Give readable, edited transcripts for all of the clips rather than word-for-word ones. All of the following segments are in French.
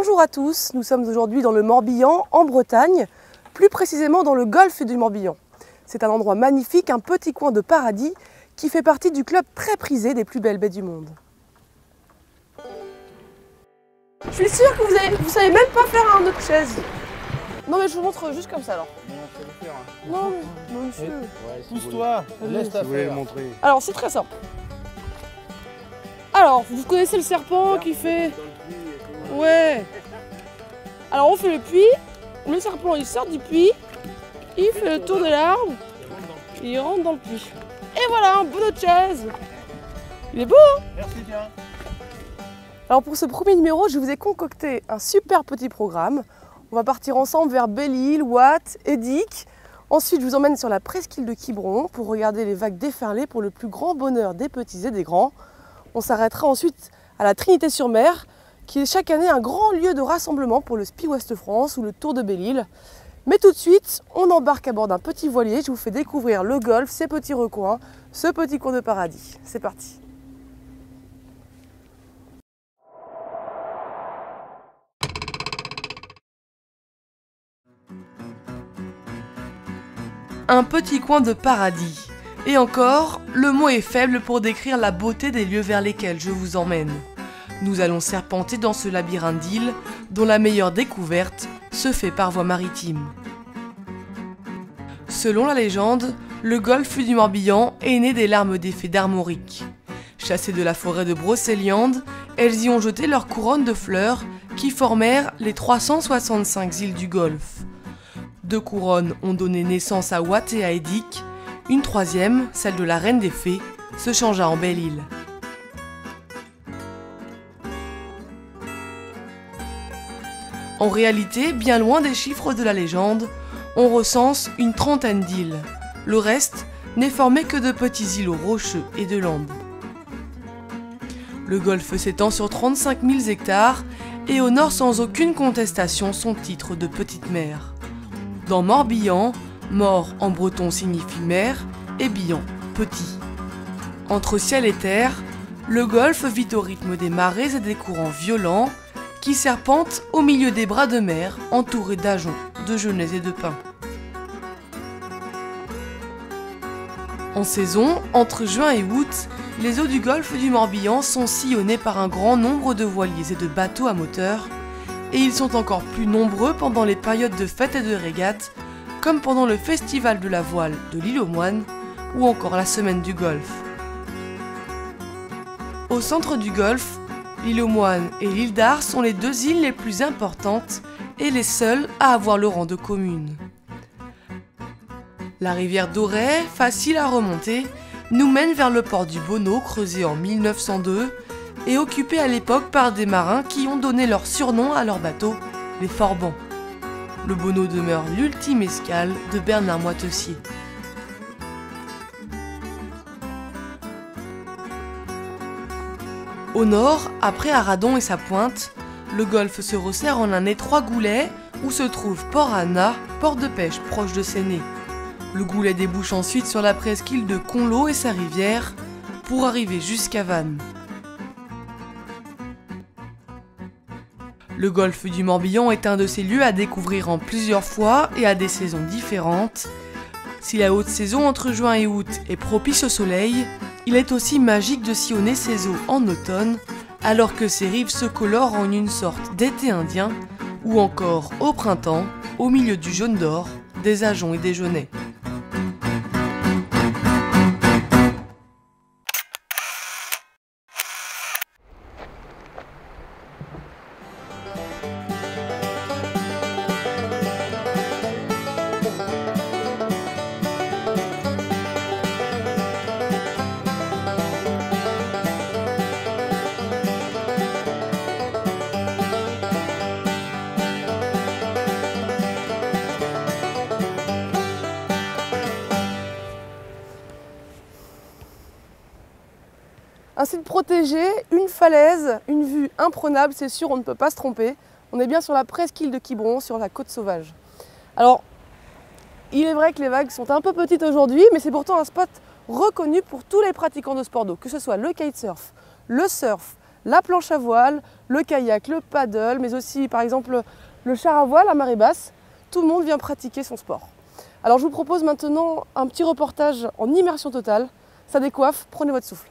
Bonjour à tous, nous sommes aujourd'hui dans le Morbihan, en Bretagne, plus précisément dans le golfe du Morbihan. C'est un endroit magnifique, un petit coin de paradis qui fait partie du club très prisé des plus belles baies du monde. Je suis sûre que vous savez même pas faire un autre chaise. Non mais je vous montre juste comme ça alors. Non, faut le faire. Non, monsieur. Ouais, pousse-toi, laisse ta faire. Montrer. Alors c'est très simple. Alors, vous connaissez le serpent qui fait... Ouais. Alors on fait le puits, le serpent il sort du puits, il fait le tour de l'arbre, il rentre dans le puits. Et voilà, un bon autre chaise. Il est beau hein? Merci bien. Alors pour ce premier numéro, je vous ai concocté un super petit programme. On va partir ensemble vers Belle-Île, Watt, Edic. Ensuite, je vous emmène sur la presqu'île de Quiberon pour regarder les vagues déferler pour le plus grand bonheur des petits et des grands. On s'arrêtera ensuite à la Trinité-sur-Mer, qui est chaque année un grand lieu de rassemblement pour le Spi Ouest France ou le Tour de Belle-Île. Mais tout de suite, on embarque à bord d'un petit voilier. Je vous fais découvrir le golfe, ses petits recoins, ce petit coin de paradis. C'est parti. Un petit coin de paradis. Et encore, le mot est faible pour décrire la beauté des lieux vers lesquels je vous emmène. Nous allons serpenter dans ce labyrinthe d'îles dont la meilleure découverte se fait par voie maritime. Selon la légende, le golfe du Morbihan est né des larmes des fées d'Armorique. Chassées de la forêt de Brocéliande, elles y ont jeté leurs couronnes de fleurs qui formèrent les 365 îles du golfe. 2 couronnes ont donné naissance à Watt et à Edic. Une troisième, celle de la reine des fées, se changea en Belle-Île. En réalité, bien loin des chiffres de la légende, on recense une trentaine d'îles. Le reste n'est formé que de petits îlots rocheux et de landes. Le golfe s'étend sur 35 000 hectares et honore sans aucune contestation son titre de petite mer. Dans Morbihan, mort en breton signifie mer et bihan, petit. Entre ciel et terre, le golfe vit au rythme des marées et des courants violents qui serpentent au milieu des bras de mer entourés d'ajoncs, de genêts et de pins. En saison, entre juin et août, les eaux du golfe du Morbihan sont sillonnées par un grand nombre de voiliers et de bateaux à moteur, et ils sont encore plus nombreux pendant les périodes de fêtes et de régates, comme pendant le festival de la voile de l'île aux Moines ou encore la semaine du golfe. Au centre du golfe, l'île aux Moines et l'île d'Ars sont les 2 îles les plus importantes et les seules à avoir le rang de commune. La rivière Dorey, facile à remonter, nous mène vers le port du Bonneau creusé en 1902 et occupé à l'époque par des marins qui ont donné leur surnom à leur bateau, les Forbans. Le Bonneau demeure l'ultime escale de Bernard Moitessier. Au nord, après Arradon et sa pointe, le golfe se resserre en un étroit goulet où se trouve Port Anna, port de pêche proche de Séné. Le goulet débouche ensuite sur la presqu'île de Conlo et sa rivière pour arriver jusqu'à Vannes. Le golfe du Morbihan est un de ces lieux à découvrir en plusieurs fois et à des saisons différentes. Si la haute saison entre juin et août est propice au soleil, il est aussi magique de sillonner ses eaux en automne, alors que ses rives se colorent en une sorte d'été indien, ou encore au printemps, au milieu du jaune d'or, des ajoncs et des genêts. Un site protégé, une falaise, une vue imprenable, c'est sûr, on ne peut pas se tromper. On est bien sur la presqu'île de Quiberon, sur la côte sauvage. Alors, il est vrai que les vagues sont un peu petites aujourd'hui, mais c'est pourtant un spot reconnu pour tous les pratiquants de sport d'eau, que ce soit le kitesurf, le surf, la planche à voile, le kayak, le paddle, mais aussi par exemple le char à voile à marée basse. Tout le monde vient pratiquer son sport. Alors je vous propose maintenant un petit reportage en immersion totale. Ça décoiffe, prenez votre souffle.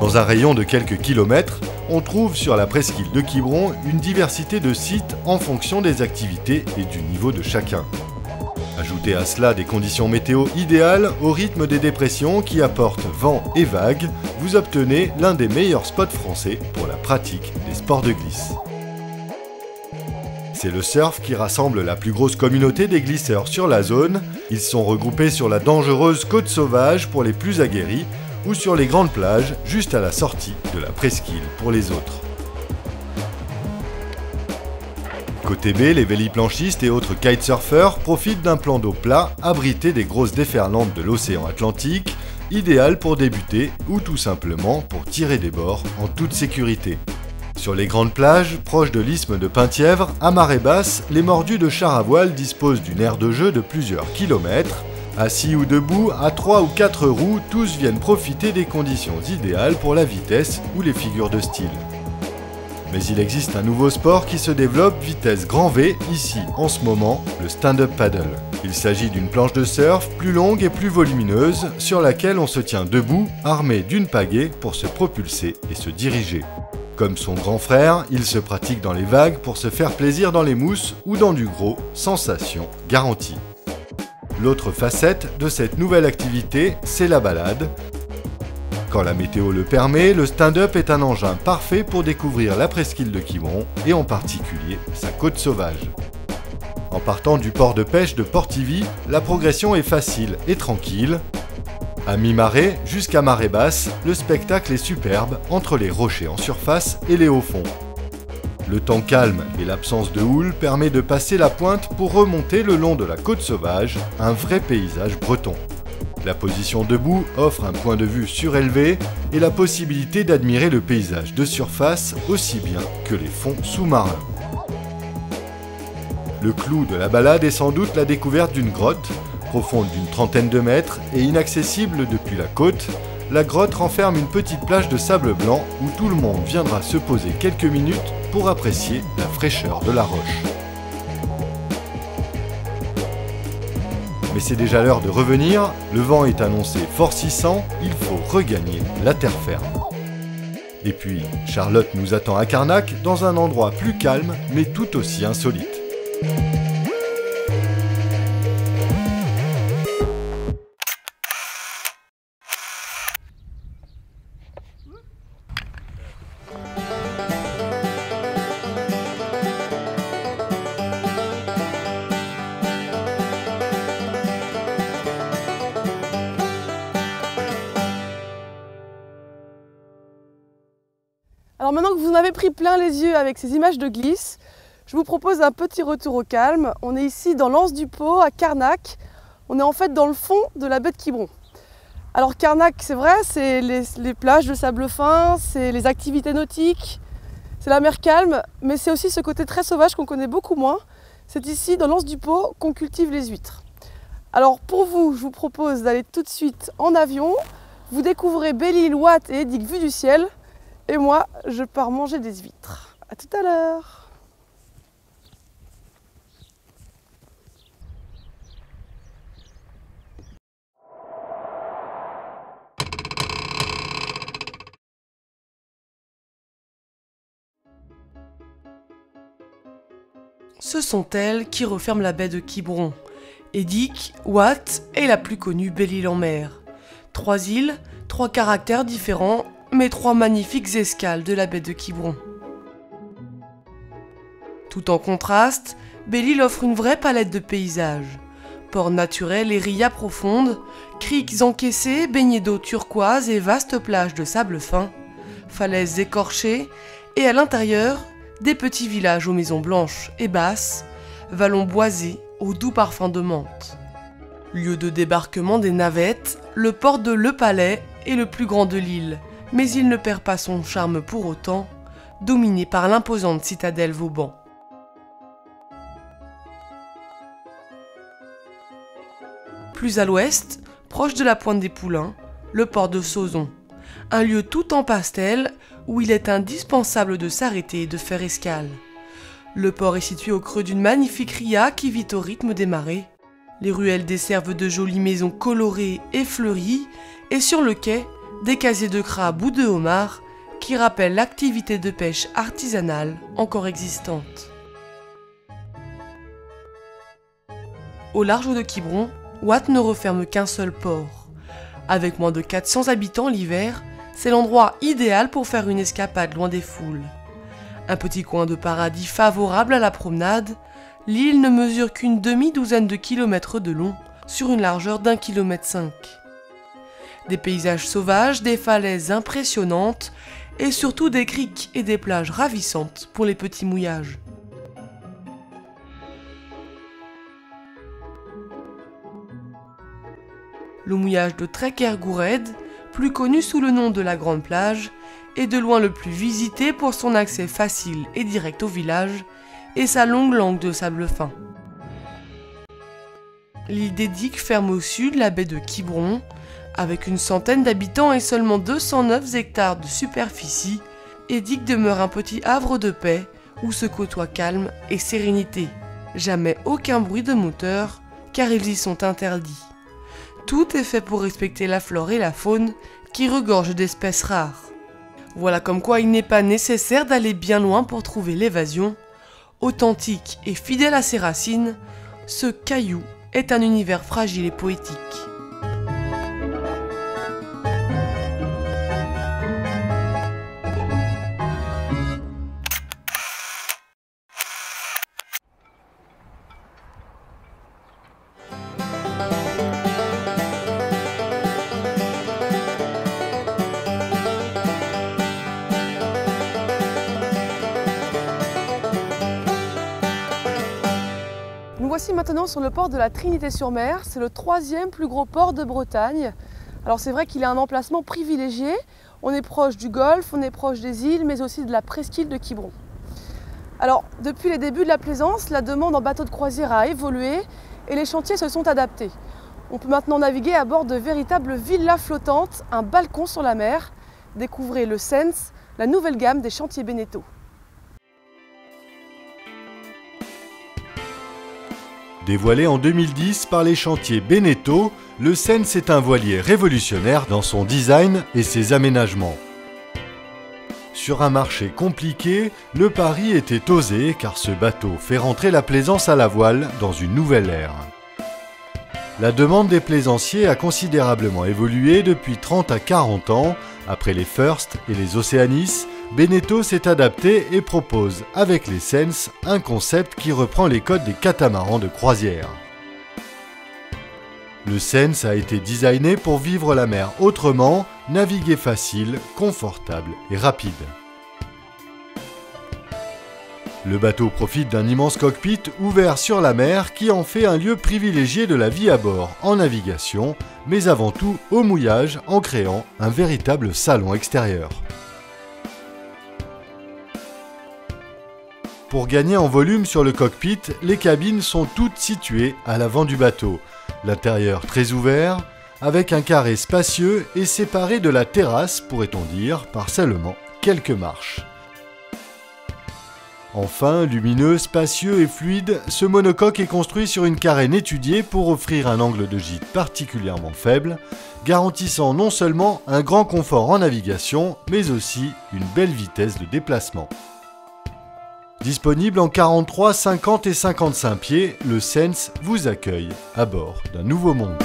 Dans un rayon de quelques kilomètres, on trouve sur la presqu'île de Quiberon une diversité de sites en fonction des activités et du niveau de chacun. Ajoutez à cela des conditions météo idéales au rythme des dépressions qui apportent vent et vagues, vous obtenez l'un des meilleurs spots français pour la pratique des sports de glisse. C'est le surf qui rassemble la plus grosse communauté des glisseurs sur la zone. Ils sont regroupés sur la dangereuse côte sauvage pour les plus aguerris ou sur les grandes plages juste à la sortie de la presqu'île pour les autres. Côté baie, les véliplanchistes et autres kitesurfers profitent d'un plan d'eau plat abrité des grosses déferlantes de l'océan Atlantique, idéal pour débuter ou tout simplement pour tirer des bords en toute sécurité. Sur les grandes plages, proches de l'isthme de Penthièvre, à marée basse, les mordus de char à voile disposent d'une aire de jeu de plusieurs kilomètres. Assis ou debout, à 3 ou 4 roues, tous viennent profiter des conditions idéales pour la vitesse ou les figures de style. Mais il existe un nouveau sport qui se développe vitesse grand V, ici en ce moment, le stand-up paddle. Il s'agit d'une planche de surf plus longue et plus volumineuse, sur laquelle on se tient debout, armé d'une pagaie pour se propulser et se diriger. Comme son grand frère, il se pratique dans les vagues pour se faire plaisir dans les mousses ou dans du gros, sensation garantie. L'autre facette de cette nouvelle activité, c'est la balade. Quand la météo le permet, le stand-up est un engin parfait pour découvrir la presqu'île de Quiberon et en particulier sa côte sauvage. En partant du port de pêche de Portivy, la progression est facile et tranquille. À mi-marée jusqu'à marée basse, le spectacle est superbe entre les rochers en surface et les hauts fonds. Le temps calme et l'absence de houle permet de passer la pointe pour remonter le long de la côte sauvage, un vrai paysage breton. La position debout offre un point de vue surélevé et la possibilité d'admirer le paysage de surface aussi bien que les fonds sous-marins. Le clou de la balade est sans doute la découverte d'une grotte, profonde d'une trentaine de mètres et inaccessible depuis la côte. La grotte renferme une petite plage de sable blanc où tout le monde viendra se poser quelques minutes pour apprécier la fraîcheur de la roche. Mais c'est déjà l'heure de revenir, le vent est annoncé forcissant, il faut regagner la terre ferme. Et puis, Charlotte nous attend à Carnac, dans un endroit plus calme, mais tout aussi insolite. Alors maintenant que vous en avez pris plein les yeux avec ces images de glisse, je vous propose un petit retour au calme. On est ici dans l'Anse du Pô, à Carnac. On est en fait dans le fond de la baie de Quiberon. Alors Carnac, c'est vrai, c'est les plages de sable fin, c'est les activités nautiques, c'est la mer calme, mais c'est aussi ce côté très sauvage qu'on connaît beaucoup moins. C'est ici, dans l'Anse du Pô, qu'on cultive les huîtres. Alors pour vous, je vous propose d'aller tout de suite en avion. Vous découvrez Belle-Île, Ouate et Edic vue du ciel. Et moi, je pars manger des huîtres. À tout à l'heure. Ce sont elles qui referment la baie de Quiberon. Edic, Ouate et la plus connue Belle-Île en mer. 3 îles, 3 caractères différents, mais 3 magnifiques escales de la baie de Quiberon. Tout en contraste, Belle-Île offre une vraie palette de paysages. Ports naturels et rias profondes, criques encaissées, baignées d'eau turquoise et vastes plages de sable fin, falaises écorchées, et à l'intérieur, des petits villages aux maisons blanches et basses, vallons boisés au doux parfum de menthe. Lieu de débarquement des navettes, le port de Le Palais est le plus grand de l'île, mais il ne perd pas son charme pour autant, dominé par l'imposante citadelle Vauban. Plus à l'ouest, proche de la pointe des Poulains, le port de Sauzon, un lieu tout en pastel où il est indispensable de s'arrêter et de faire escale. Le port est situé au creux d'une magnifique ria qui vit au rythme des marées. Les ruelles desservent de jolies maisons colorées et fleuries, et sur le quai, des casiers de crabes ou de homards qui rappellent l'activité de pêche artisanale encore existante. Au large de Quiberon, Watt ne referme qu'un seul port. Avec moins de 400 habitants l'hiver, c'est l'endroit idéal pour faire une escapade loin des foules. Un petit coin de paradis favorable à la promenade, l'île ne mesure qu'une demi-douzaine de kilomètres de long sur une largeur d'1,5 km. Des paysages sauvages, des falaises impressionnantes et surtout des criques et des plages ravissantes pour les petits mouillages. Le mouillage de Trekker-Goured, plus connu sous le nom de la Grande Plage, est de loin le plus visité pour son accès facile et direct au village et sa longue langue de sable fin. L'île d'Edic ferme au sud la baie de Quiberon, avec une centaine d'habitants et seulement 209 hectares de superficie. Edic demeure un petit havre de paix où se côtoient calme et sérénité. Jamais aucun bruit de moteur, car ils y sont interdits. Tout est fait pour respecter la flore et la faune qui regorgent d'espèces rares. Voilà comme quoi il n'est pas nécessaire d'aller bien loin pour trouver l'évasion. Authentique et fidèle à ses racines, ce caillou est un univers fragile et poétique. Nous voici maintenant sur le port de la Trinité-sur-Mer. C'est le 3e plus gros port de Bretagne. Alors c'est vrai qu'il a un emplacement privilégié. On est proche du Golfe, on est proche des îles, mais aussi de la presqu'île de Quiberon. Alors depuis les débuts de la plaisance, la demande en bateau de croisière a évolué et les chantiers se sont adaptés. On peut maintenant naviguer à bord de véritables villas flottantes, un balcon sur la mer. Découvrez le Sense, la nouvelle gamme des chantiers Beneteau. Dévoilé en 2010 par les chantiers Beneteau, le Sense est un voilier révolutionnaire dans son design et ses aménagements. Sur un marché compliqué, le pari était osé car ce bateau fait rentrer la plaisance à la voile dans une nouvelle ère. La demande des plaisanciers a considérablement évolué depuis 30 à 40 ans. Après les First et les Oceanis, Beneteau s'est adapté et propose, avec les Sense, un concept qui reprend les codes des catamarans de croisière. Le Sense a été designé pour vivre la mer autrement, naviguer facile, confortable et rapide. Le bateau profite d'un immense cockpit ouvert sur la mer qui en fait un lieu privilégié de la vie à bord en navigation, mais avant tout au mouillage en créant un véritable salon extérieur. Pour gagner en volume sur le cockpit, les cabines sont toutes situées à l'avant du bateau. L'intérieur très ouvert, avec un carré spacieux et séparé de la terrasse, pourrait-on dire, par seulement quelques marches. Enfin, lumineux, spacieux et fluide, ce monocoque est construit sur une carène étudiée pour offrir un angle de gîte particulièrement faible, garantissant non seulement un grand confort en navigation, mais aussi une belle vitesse de déplacement. Disponible en 43, 50 et 55 pieds, le Sense vous accueille à bord d'un nouveau monde.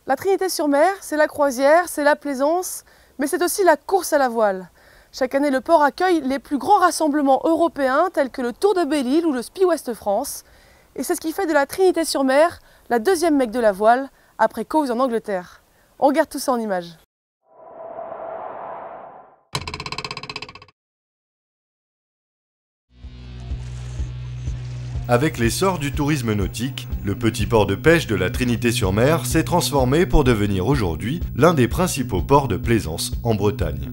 La Trinité-sur-Mer, c'est la croisière, c'est la plaisance, mais c'est aussi la course à la voile. Chaque année, le port accueille les plus grands rassemblements européens tels que le Tour de Belle-Île ou le Spi West France. Et c'est ce qui fait de la Trinité-sur-Mer la deuxième Mecque de la voile, après Cowes en Angleterre. On regarde tout ça en images. Avec l'essor du tourisme nautique, le petit port de pêche de la Trinité-sur-Mer s'est transformé pour devenir aujourd'hui l'un des principaux ports de plaisance en Bretagne.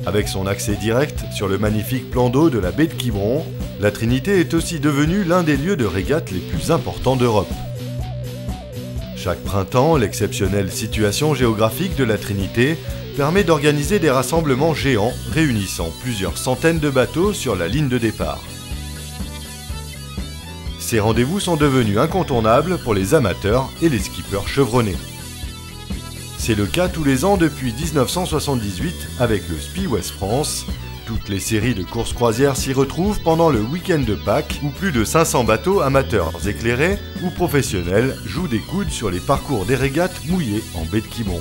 Avec son accès direct sur le magnifique plan d'eau de la baie de Quiberon, la Trinité est aussi devenue l'un des lieux de régate les plus importants d'Europe. Chaque printemps, l'exceptionnelle situation géographique de la Trinité permet d'organiser des rassemblements géants réunissant plusieurs centaines de bateaux sur la ligne de départ. Ces rendez-vous sont devenus incontournables pour les amateurs et les skippers chevronnés. C'est le cas tous les ans depuis 1978 avec le SPI West France. Toutes les séries de courses croisières s'y retrouvent pendant le week-end de Pâques où plus de 500 bateaux amateurs éclairés ou professionnels jouent des coudes sur les parcours des régates mouillées en baie de Quiberon.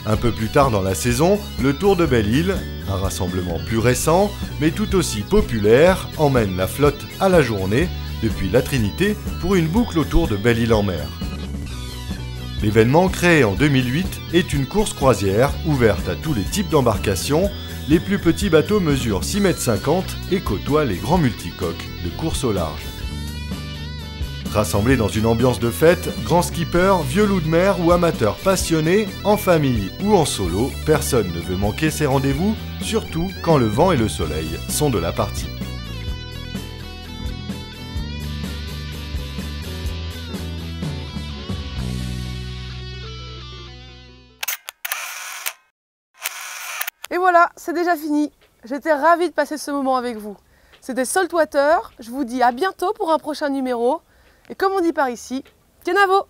Un peu plus tard dans la saison, le Tour de Belle-Île, un rassemblement plus récent, mais tout aussi populaire, emmène la flotte à la journée depuis la Trinité pour une boucle autour de Belle-Île-en-Mer. L'événement, créé en 2008, est une course croisière ouverte à tous les types d'embarcations. Les plus petits bateaux mesurent 6,50 m et côtoient les grands multicoques de course au large. Rassemblés dans une ambiance de fête, grands skippers, vieux loups de mer ou amateurs passionnés, en famille ou en solo, personne ne veut manquer ces rendez-vous, surtout quand le vent et le soleil sont de la partie. Et voilà, c'est déjà fini. J'étais ravie de passer ce moment avec vous. C'était Saltwater, je vous dis à bientôt pour un prochain numéro. Et comme on dit par ici, Kenavo!